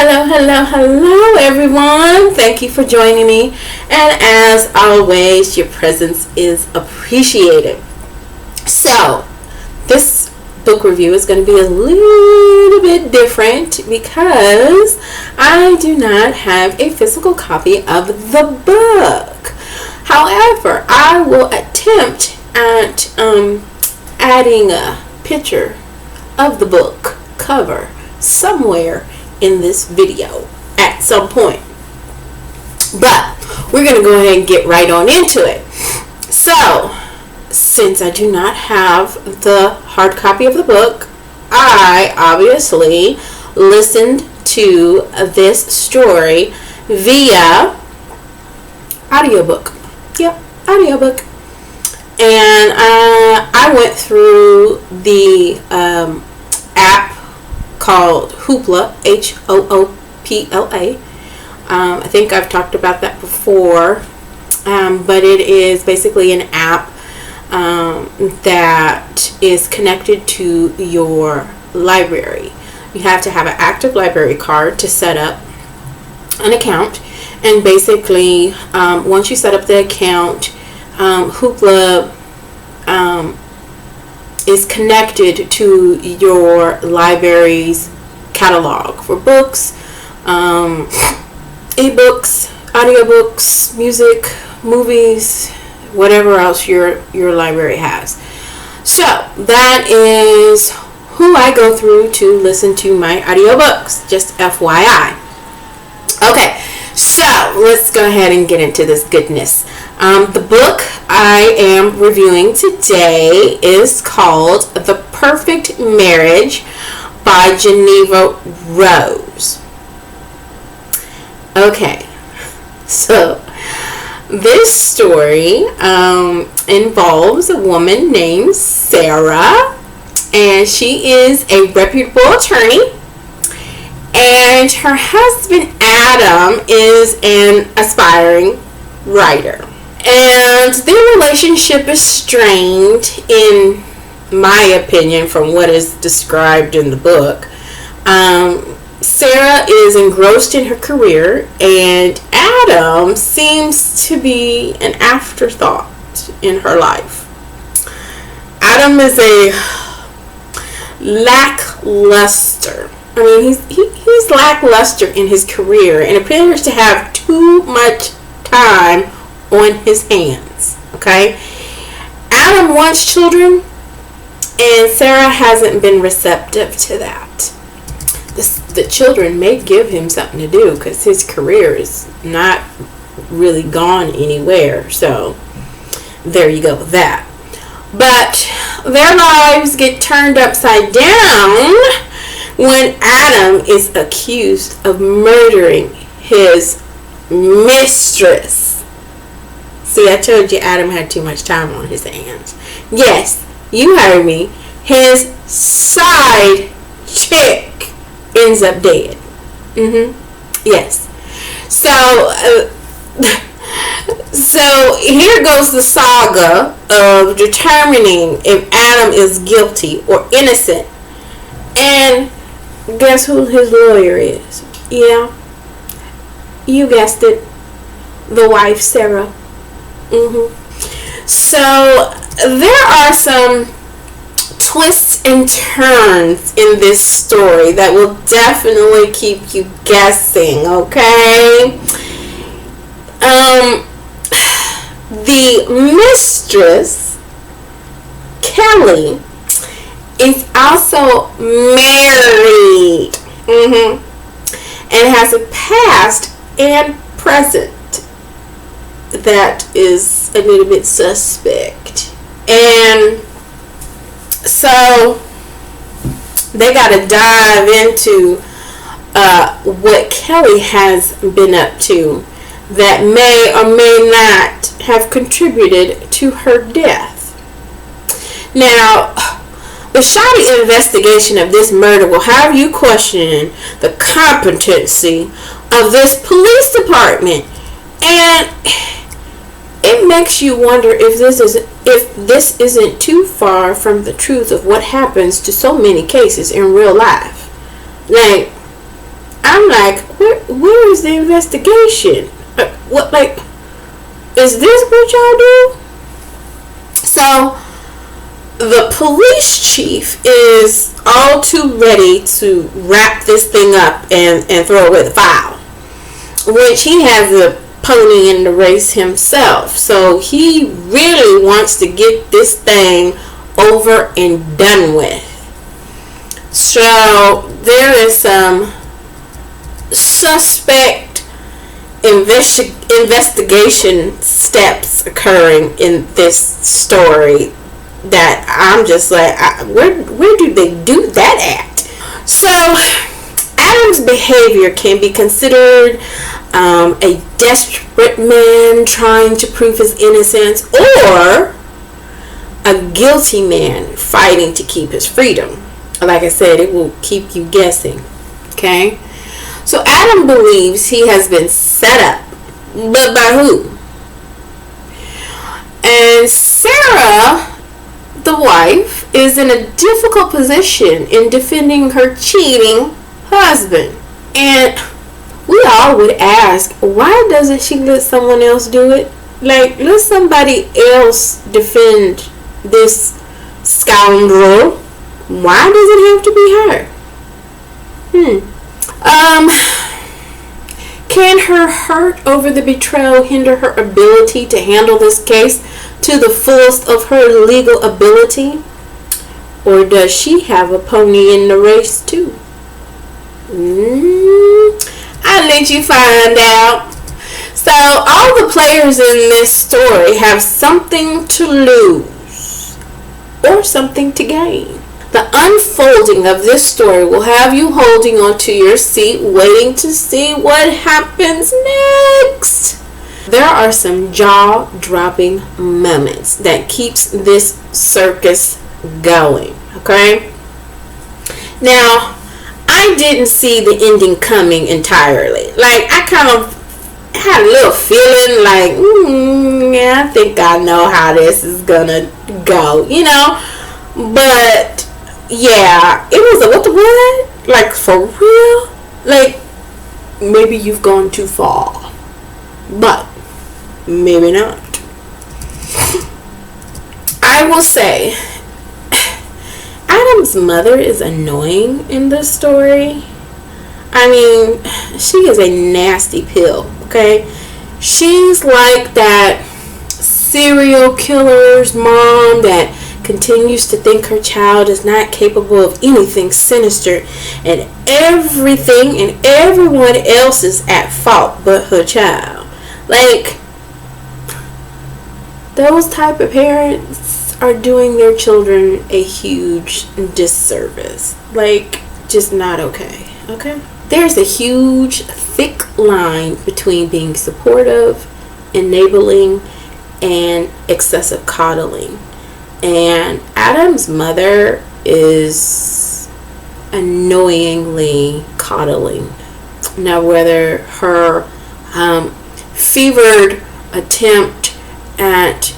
Hello, everyone. Thank you for joining me. And as always, your presence is appreciated. So, this book review is going to be a little bit different because I do not have a physical copy of the book. However, I will attempt at adding a picture of the book cover somewhere in this video at some point. But we're going to go ahead and get right on into it. So, since I do not have the hard copy of the book, I obviously listened to this story via audiobook. Yep, audiobook. And I went through the app called Hoopla, Hoopla. I think I've talked about that before, but it is basically an app that is connected to your library. You have to have an active library card to set up an account, and basically once you set up the account, Hoopla is connected to your library's catalog for books, ebooks, audiobooks, music, movies, whatever else your library has. So that is who I go through to listen to my audiobooks, just FYI. Okay, so let's go ahead and get into this goodness. The book I am reviewing today is called The Perfect Marriage by Jeneva Rose. Okay, so this story involves a woman named Sarah, and she is a reputable attorney, and her husband Adam is an aspiring writer. And their relationship is strained, in my opinion, from what is described in the book. Sarah is engrossed in her career, and Adam seems to be an afterthought in her life. Adam is a lackluster. I mean, he's lackluster in his career and appears to have too much time on his hands. Okay, Adam wants children, and Sarah hasn't been receptive to that. The children may give him something to do because his career is not really gone anywhere. So there you go with that. But their lives get turned upside down when Adam is accused of murdering his mistress. See, I told you Adam had too much time on his hands. Yes, you heard me. His side chick ends up dead. Yes. So here goes the saga of determining if Adam is guilty or innocent. And guess who his lawyer is? Yeah, you guessed it, the wife Sarah. So there are some twists and turns in this story that will definitely keep you guessing, okay? The mistress, Kelly, is also married and has a past and present that is a little bit suspect. And so they got to dive into what Kelly has been up to that may or may not have contributed to her death. Now, the shoddy investigation of this murder will have you questioning the competency of this police department, and it makes you wonder if this isn't too far from the truth of what happens to so many cases in real life. Like, I'm like, where is the investigation? What, like, is this what y'all do? So the police chief is all too ready to wrap this thing up and throw away the file, which he has a pony in the race himself. So he really wants to get this thing over and done with. So there is some suspect investigation steps occurring in this story that I'm just like, where do they do that at? So Adam's behavior can be considered a desperate man trying to prove his innocence, or a guilty man fighting to keep his freedom. Like I said, it will keep you guessing. Okay? So Adam believes he has been set up, but by who? And Sarah, the wife, is in a difficult position in defending her cheating husband. And we all would ask, why doesn't she let someone else do it? Like, let somebody else defend this scoundrel. Why does it have to be her? Can her hurt over the betrayal hinder her ability to handle this case to the fullest of her legal ability? Or does she have a pony in the race too? I'll let you find out. So all the players in this story have something to lose or something to gain. The unfolding of this story will have you holding onto your seat, waiting to see what happens next. There are some jaw-dropping moments that keeps this circus going, okay? Now, I didn't see the ending coming entirely. Like, I kind of had a little feeling like, yeah, I think I know how this is gonna go, you know? But yeah, it was a what the what? Like, for real? Like, maybe you've gone too far, but maybe not. I will say, Adam's mother is annoying in this story. I mean, she is a nasty pill, okay? She's like that serial killer's mom that continues to think her child is not capable of anything sinister, and everything and everyone else is at fault but her child. Like, those type of parents are doing their children a huge disservice. Like, just not okay. Okay? There's a huge, thick line between being supportive, enabling, and excessive coddling. And Adam's mother is annoyingly coddling. Now, whether her fevered attempt at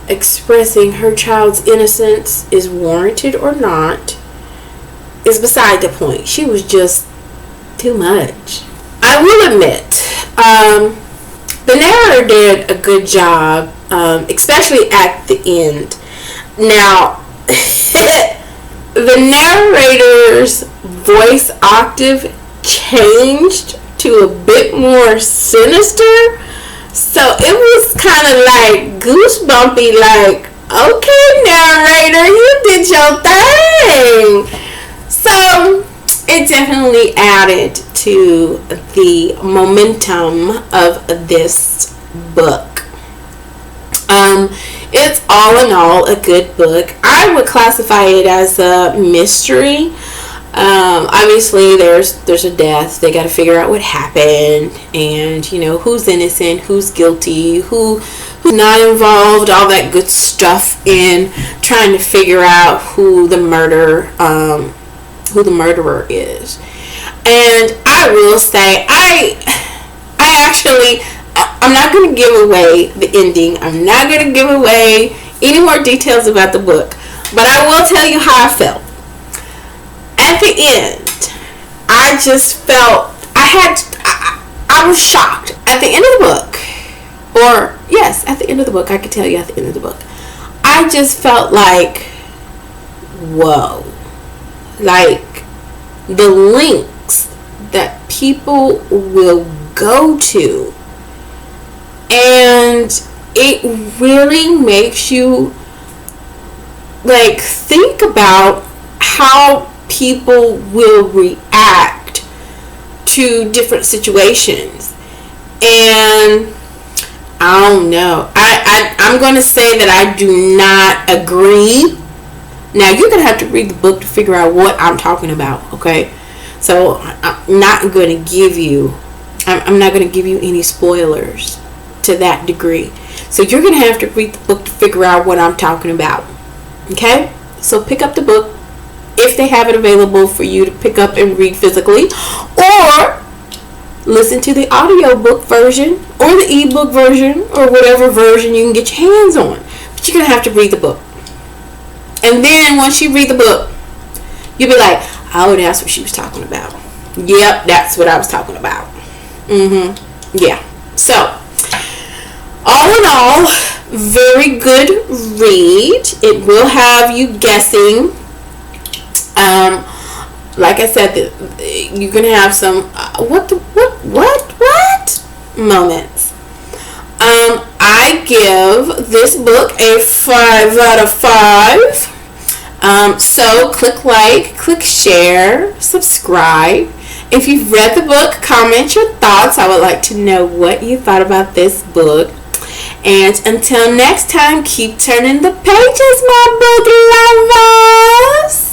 expressing her child's innocence is warranted or not is beside the point. She was just too much. I will admit, the narrator did a good job, especially at the end. Now, the narrator's voice octave changed to a bit more sinister, so it was kind of like goosebumpy, like, okay, narrator, you did your thing. So it definitely added to the momentum of this book. It's all in all a good book. I would classify it as a mystery. Obviously there's a death. They got to figure out what happened, and you know, who's innocent, who's guilty, who's not involved, all that good stuff in trying to figure out who the murderer is. And I will say, I'm not going to give away the ending. I'm not going to give away any more details about the book. But I will tell you how I felt. At the end, I just felt I was shocked at the end of the book. Or yes, at the end of the book, I could tell you at the end of the book. I just felt like, whoa, like the lengths that people will go to, and it really makes you like think about how people will react to different situations. And I don't know. I'm going to say that I do not agree. Now, you're going to have to read the book to figure out what I'm talking about, okay? So, I'm not going to give you any spoilers to that degree. So, you're going to have to read the book to figure out what I'm talking about, okay? So, pick up the book if they have it available for you to pick up and read physically, or listen to the audiobook version or the ebook version or whatever version you can get your hands on. But you're going to have to read the book. And then once you read the book, you'll be like, oh, that's what she was talking about. Yep, that's what I was talking about. Yeah. So, all in all, very good read. It will have you guessing. Like I said, you're gonna have some what moments. I give this book a 5 out of 5. So click like, click share, subscribe. If you've read the book, comment your thoughts. I would like to know what you thought about this book. And until next time, keep turning the pages, my book lovers.